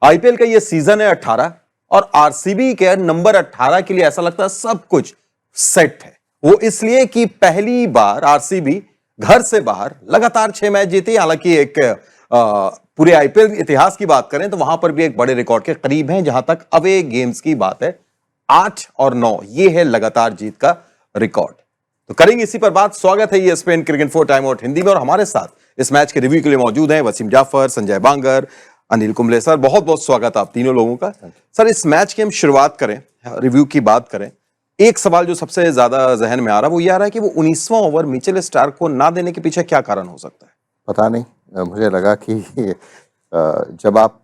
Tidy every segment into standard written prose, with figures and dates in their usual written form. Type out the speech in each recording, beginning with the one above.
IPL का ये season है 18 और आरसीबी के नंबर 18 के लिए ऐसा लगता है सब कुछ सेट है। वो इसलिए कि पहली बार आरसीबी घर से बाहर लगातार 6 मैच जीती। हालांकि एक पूरे आईपीएल इतिहास की बात करें तो वहां पर भी एक बड़े रिकॉर्ड के करीब हैं। जहां तक अवे गेम्स की बात है 8 और 9 ये है लगातार जीत का रिकॉर्ड। तो करेंगे इसी पर बात। स्वागत है ESPN cricket info time out Hindi में और हमारे साथ इस मैच के रिव्यू के लिए मौजूद हैं वसीम जाफर, संजय बांगर, अनिल कुंबले। सर बहुत बहुत स्वागत आप तीनों लोगों का। सर इस मैच की हम शुरुआत करें, रिव्यू की बात करें। एक सवाल जो सबसे ज्यादा जहन में आ रहा है वो ये आ रहा है कि वो 19वां ओवर मिचेल स्टार्क को ना देने के पीछे क्या कारण हो सकता है? पता नहीं, मुझे लगा कि जब आप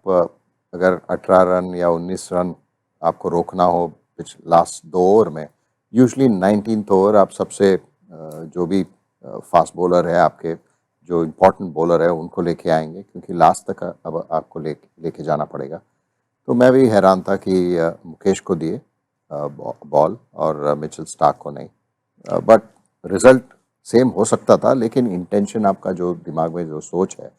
अगर 18 रन या 19 रन आपको रोकना हो लास्ट 2 ओवर में, यूजुअली 19th ओवर आप सबसे जो भी फास्ट बॉलर है, आपके जो इम्पोर्टेंट बॉलर है उनको लेके आएंगे, क्योंकि लास्ट तक अब आपको लेके जाना पड़ेगा। तो मैं भी हैरान था कि मुकेश को दिए बॉल और मिचेल स्टार्क को नहीं। बट रिजल्ट सेम हो सकता था, लेकिन इंटेंशन आपका जो दिमाग में जो सोच है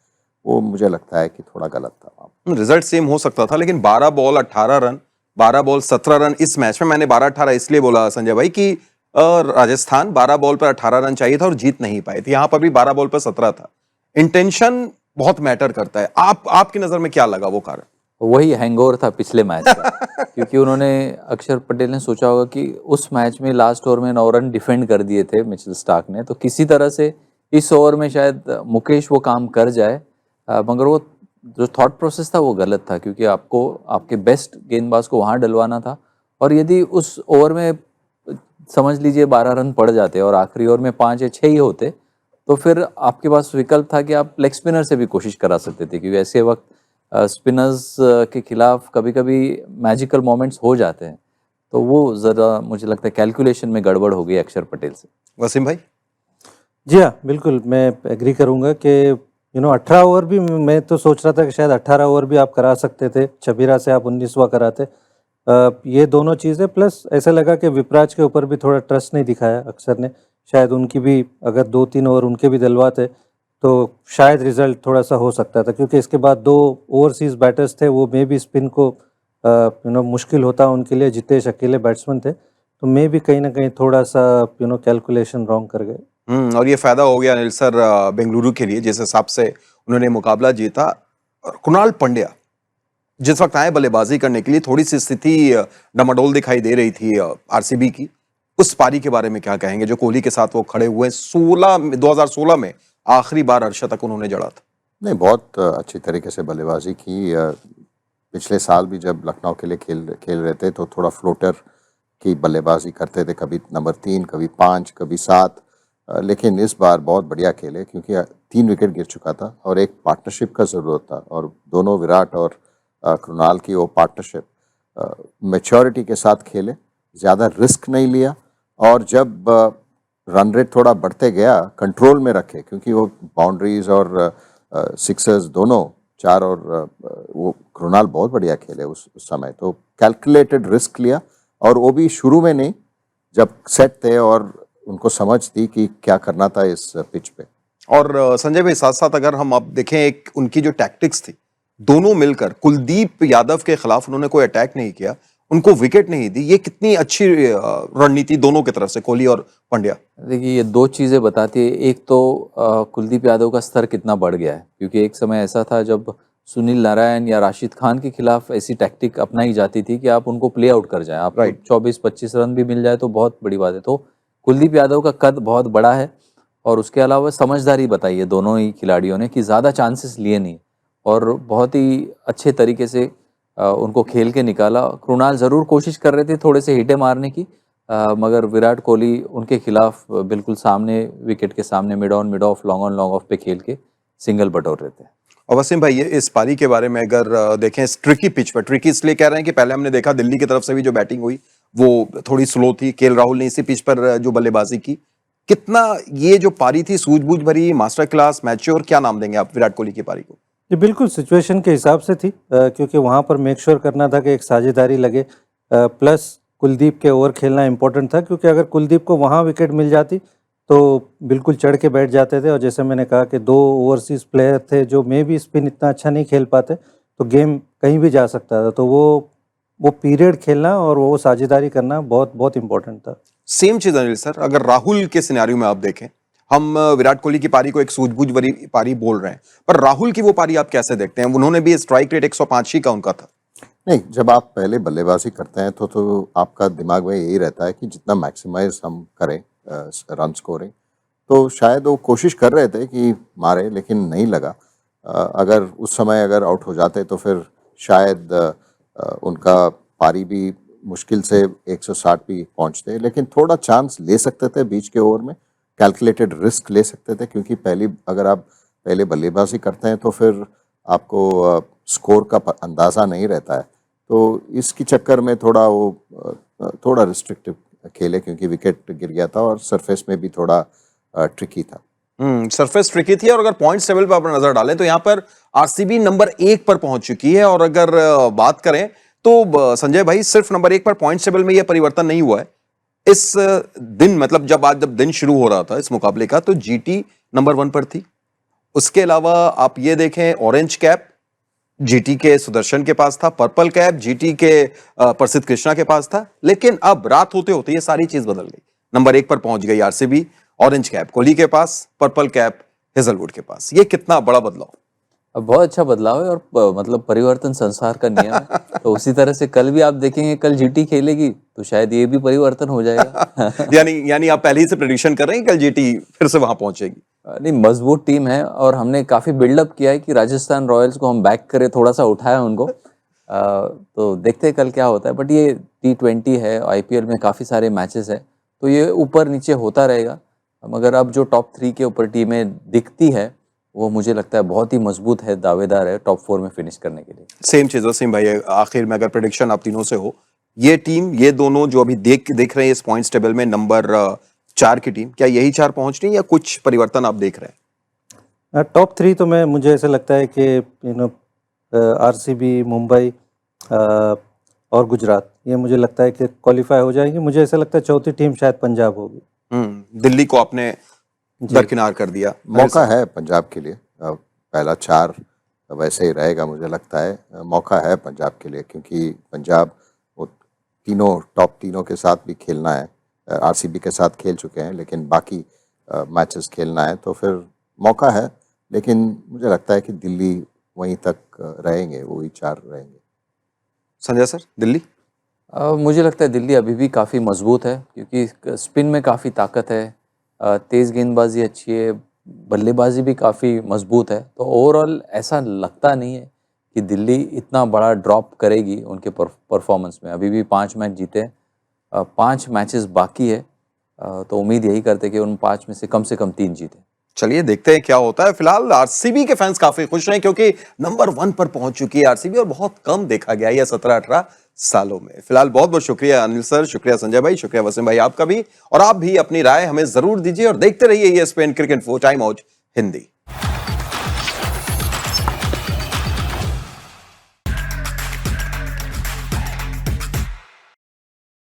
वो मुझे लगता है कि थोड़ा गलत था। रिजल्ट सेम हो सकता था, लेकिन 12 बॉल 18 रन, 12 बॉल 17 रन इस मैच में। मैंने 12-18 इसलिए बोला संजय भाई कि राजस्थान 12 बॉल पर 18 रन चाहिए था और जीत नहीं पाई थी। यहां पर भी 12 बॉल पर 17 था। इंटेंशन बहुत मैटर करता है। आपकी नजर में क्या लगा वो कारण? वही हैंगओवर था पिछले मैच का क्योंकि उन्होंने, अक्षर पटेल ने सोचा होगा कि उस मैच में लास्ट ओवर में 9 रन डिफेंड कर दिए थे मिचेल स्टार्क ने, तो किसी तरह से इस ओवर में शायद मुकेश वो काम कर जाए। मगर वो जो थॉट प्रोसेस था वो गलत था, क्योंकि आपको आपके बेस्ट गेंदबाज को वहाँ डलवाना था। और यदि उस ओवर में समझ लीजिए 12 रन पड़ जाते और आखिरी ओवर में 5 या 6 ही होते, तो फिर आपके पास विकल्प था कि आप लेग स्पिनर से भी कोशिश करा सकते थे, क्योंकि ऐसे वक्त स्पिनर्स के खिलाफ कभी कभी मैजिकल मोमेंट्स हो जाते हैं। तो वो ज़रा मुझे लगता है कैलकुलेशन में गड़बड़ हो गई अक्षर पटेल से। वसीम भाई? जी हाँ, बिल्कुल मैं एग्री करूँगा कि 18 ओवर भी मैं तो सोच रहा था कि शायद 18 ओवर भी आप करा सकते थे, छबीरा से आप 19वां कराते। ये दोनों चीज़ें, प्लस ऐसा लगा कि विपराज के ऊपर भी थोड़ा ट्रस्ट नहीं दिखाया अक्षर ने। शायद उनकी भी अगर 2-3 ओवर उनके भी दिलवाते तो शायद रिजल्ट थोड़ा सा हो सकता था, क्योंकि इसके बाद 2 ओवरसीज़ बैटर्स थे, वो मे भी स्पिन को मुश्किल होता उनके लिए। जितेश अकेले बैट्समैन थे, तो मे भी कहीं ना कहीं थोड़ा सा कैलकुलेशन रॉन्ग कर गए। और ये फायदा हो गया अनिल सर बेंगलुरु के लिए, जिस हिसाब से उन्होंने मुकाबला जीता। कुणाल पंड्या जिस वक्त आए बल्लेबाजी करने के लिए, थोड़ी सी स्थिति डमाडोल दिखाई दे रही थी आरसीबी की। उस पारी के बारे में क्या कहेंगे जो कोहली के साथ वो खड़े हुए? 2016 में आखिरी बार अर्शतक उन्होंने जड़ा था। नहीं, बहुत अच्छी तरीके से बल्लेबाजी की। पिछले साल भी जब लखनऊ के लिए खेल रहे थे तो थोड़ा फ्लोटर की बल्लेबाजी करते थे, कभी नंबर 3, कभी 5, कभी 7। लेकिन इस बार बहुत बढ़िया खेले, क्योंकि 3 विकेट गिर चुका था और एक पार्टनरशिप का ज़रूरत था। और दोनों विराट और कृणाल की वो पार्टनरशिप मैच्योरिटी के साथ खेले, ज़्यादा रिस्क नहीं लिया। और जब रन रेट थोड़ा बढ़ते गया, कंट्रोल में रखे, क्योंकि वो बाउंड्रीज और सिक्सर्स दोनों 4 और वो कृणाल बहुत बढ़िया खेले उस समय। तो कैलकुलेटेड रिस्क लिया, और वो भी शुरू में नहीं, जब सेट थे और उनको समझ थी कि क्या करना था इस पिच पे। और संजय भाई साथ साथ अगर हम अब देखें, एक उनकी जो टैक्टिक्स थी, दोनों मिलकर कुलदीप यादव के खिलाफ उन्होंने कोई अटैक नहीं किया, उनको विकेट नहीं दी। ये कितनी अच्छी रणनीति दोनों की तरफ से, कोहली और पंड्या। देखिए, ये 2 चीज़ें बताती है। एक तो कुलदीप यादव का स्तर कितना बढ़ गया है, क्योंकि एक समय ऐसा था जब सुनील नारायण या राशिद खान के खिलाफ ऐसी टैक्टिक अपनाई जाती थी कि आप उनको प्ले आउट कर जाएं, आप 24-25 रन भी मिल जाए तो बहुत बड़ी बात है। तो कुलदीप यादव का कद बहुत बड़ा है, और उसके अलावा समझदारी बताई है दोनों ही खिलाड़ियों ने कि ज़्यादा चांसेस लिए नहीं, और बहुत ही अच्छे तरीके से उनको खेल के निकाला। कृणाल ज़रूर कोशिश कर रहे थे थोड़े से हिटे मारने की, मगर विराट कोहली उनके खिलाफ बिल्कुल सामने, विकेट के सामने mid on mid of, long on long off पे खेल के सिंगल बटोर रहे थे। और वसीम भाई, ये इस पारी के बारे में अगर देखें, ट्रिकी पिच पर, ट्रिकी इसलिए कह रहे हैं कि पहले हमने देखा दिल्ली की तरफ से भी जो बैटिंग हुई वो थोड़ी स्लो थी। केएल राहुल ने इसी पिच पर जो बल्लेबाजी की, कितना ये जो पारी थी सूझबूझ भरी, मास्टर क्लास, मैच्योर, क्या नाम देंगे आप विराट कोहली की पारी को? ये बिल्कुल सिचुएशन के हिसाब से थी, क्योंकि वहाँ पर मेक श्योर करना था कि एक साझेदारी लगे, प्लस कुलदीप के ओवर खेलना इंपॉर्टेंट था, क्योंकि अगर कुलदीप को वहाँ विकेट मिल जाती तो बिल्कुल चढ़ के बैठ जाते थे। और जैसे मैंने कहा कि 2 ओवरसीज़ प्लेयर थे जो मे भी स्पिन इतना अच्छा नहीं खेल पाते, तो गेम कहीं भी जा सकता था, तो वो पीरियड खेलना और वो साझेदारी करना बहुत बहुत इंपॉर्टेंट था। सेम चीज अनिल सर, अगर राहुल के सिनेरियो में आप देखें, हम विराट कोहली की पारी को एक सूझबूझ भरी पारी बोल रहे हैं, पर राहुल की वो पारी आप कैसे देखते हैं? उन्होंने भी स्ट्राइक रेट 105 ही का उनका था। नहीं, जब आप पहले बल्लेबाजी करते हैं तो आपका दिमाग में यही रहता है कि जितना मैक्सिमाइज हम करें रन स्कोरिंग, तो शायद वो कोशिश कर रहे थे कि मारे, लेकिन नहीं लगा। अगर उस समय अगर आउट हो जाते तो फिर शायद उनका पारी भी मुश्किल से 160 भी पहुंचते, लेकिन थोड़ा चांस ले सकते थे बीच के ओवर में, कैलकुलेटेड रिस्क ले सकते थे, क्योंकि अगर आप पहले बल्लेबाजी करते हैं तो फिर आपको स्कोर का अंदाज़ा नहीं रहता है, तो इसकी चक्कर में थोड़ा रिस्ट्रिक्टिव खेले, क्योंकि विकेट गिर गया था और सरफेस में भी थोड़ा ट्रिकी था। सरफेस ट्रिकी थी। और अगर पॉइंट्स टेबल पर आप नजर डालें तो यहाँ पर आरसीबी नंबर 1 पर पहुंच चुकी है। और अगर बात करें तो संजय भाई, सिर्फ नंबर 1 पर पॉइंट्स टेबल में यह परिवर्तन नहीं हुआ है इस दिन, मतलब जब दिन शुरू हो रहा था इस मुकाबले का, तो जीटी नंबर 1 पर थी। उसके अलावा आप ये देखें, ऑरेंज कैप जीटी के सुदर्शन के पास था, पर्पल कैप जीटी के प्रसिद्ध कृष्णा के पास था। लेकिन अब रात होते होते ये सारी चीज बदल गई। नंबर 1 पर पहुंच गई आरसीबी, ऑरेंज कैप कोहली के पास, पर्पल कैप हेजलवुड के पास। ये कितना बड़ा बदलाव! अब बहुत अच्छा बदलाव है और मतलब परिवर्तन संसार का नियम है। तो उसी तरह से कल भी आप देखेंगे, कल जीटी खेलेगी तो शायद ये भी परिवर्तन हो जाएगा। यानी आप पहले ही से प्रेडिक्शन कर रहे हैं कल जीटी फिर से वहां पहुंचेगी? नहीं, मजबूत टीम है और हमने काफी बिल्डअप किया है कि राजस्थान रॉयल्स को हम बैक करें, थोड़ा सा उठाया उनको। तो देखते हैं कल क्या होता है। बट ये T20 है, आईपीएल में काफी सारे मैचेस है, तो ये ऊपर नीचे होता रहेगा। मगर अब जो टॉप 3 के ऊपर टीमें दिखती है वो मुझे लगता है बहुत ही मजबूत है, दावेदार है टॉप 4 में फिनिश करने के लिए। सेम चीज वसीम भाई, आखिर में अगर प्रेडिक्शन आप तीनों से हो, ये टीम, ये दोनों जो अभी देख रहे हैं इस पॉइंट्स टेबल में नंबर 4 की टीम, क्या यही 4 पहुंच रही है या कुछ परिवर्तन आप देख रहे हैं? टॉप 3 तो मुझे ऐसा लगता है कि आरसीबी, मुंबई और गुजरात, ये मुझे लगता है कि क्वालिफाई हो जाएगी। मुझे ऐसा लगता है चौथी टीम शायद पंजाब होगी। दिल्ली को आपने दरकिनार कर दिया। मौका है पंजाब के लिए, पहला 4 वैसे ही रहेगा मुझे लगता है। मौका है पंजाब के लिए, क्योंकि पंजाब वो टॉप तीनों के साथ भी खेलना है। आरसीबी के साथ खेल चुके हैं, लेकिन बाकी मैचेस खेलना है, तो फिर मौका है। लेकिन मुझे लगता है कि दिल्ली वहीं तक रहेंगे, वही 4 रहेंगे। संजय सर, दिल्ली? मुझे लगता है दिल्ली अभी भी काफ़ी मजबूत है, क्योंकि स्पिन में काफ़ी ताकत है, तेज़ गेंदबाजी अच्छी है, बल्लेबाजी भी काफ़ी मजबूत है। तो ओवरऑल ऐसा लगता नहीं है कि दिल्ली इतना बड़ा ड्रॉप करेगी उनके परफॉर्मेंस में। अभी भी 5 मैच जीते, 5 मैचेस बाकी है, तो उम्मीद यही करते कि उन 5 में से कम 3 जीते। चलिए देखते हैं क्या होता है। फिलहाल आरसीबी के फैंस काफी खुश हैं, क्योंकि नंबर 1 पर पहुंच चुकी है आरसीबी और बहुत कम देखा गया है 17-18 सालों में। फिलहाल बहुत बहुत शुक्रिया अनिल सर, शुक्रिया संजय भाई, शुक्रिया वसीम भाई आपका भी। और आप भी अपनी राय हमें जरूर दीजिए और देखते रहिए ESPN cricket 4 time out Hindi.